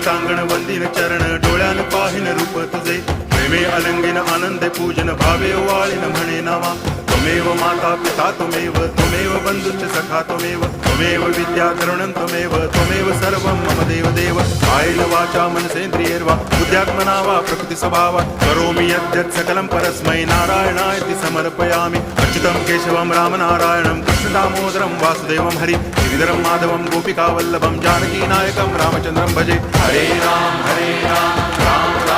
सांगण वंदिन चरण डोळ्यान पाहिन रूप तुझे प्रेमे अलंगिन आनंदे पूजन भावे वाळीन म्हणे नावा त्वमेव माता पिता त्वमेव बंधुश्च सखा त्वमेव विद्या तरुणं त्वमेव सर्वं मम देव कायेन वाचा मनसेन्द्रियैर्वा बुद्ध्यात्मना वा प्रकृति स्वभावा करोमि यद्यत् सकलं परस्मै नारायणायति समर्पयामि अच्युतं केशवं रामनारायणं कृष्णदामोदरं वासुदेवं हरि गिरिधरं माधवं गोपिकावल्लभं जानकीनायकं रामचन्द्रं भजे हरे राम राम